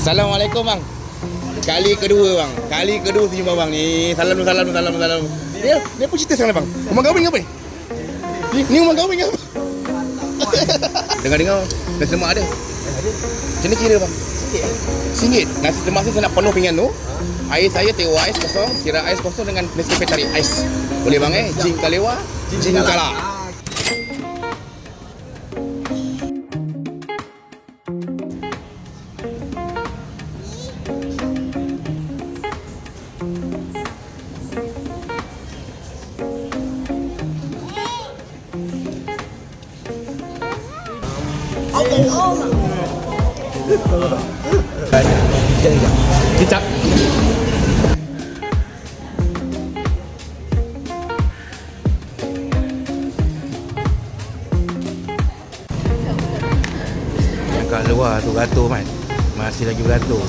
Assalamualaikum bang. Kali kedua bang. Kali kedua terjumpa bang ni. Salam. Dia pun cerita sekarang bang. Rumah kahwin apa ni? Ni rumah kahwin apa? Dengar-dengar nasi lemak ada. Macam mana kira bang? RM1. Nasi lemak saya nak penuh pinggan tu. Air saya teh ais kosong, sirap ais kosong dengan Nescafe tarik ais. Boleh bang Jing kalewa, jing kalah. Kicap. Kat luar tu beratur kan. Masih lagi beratur.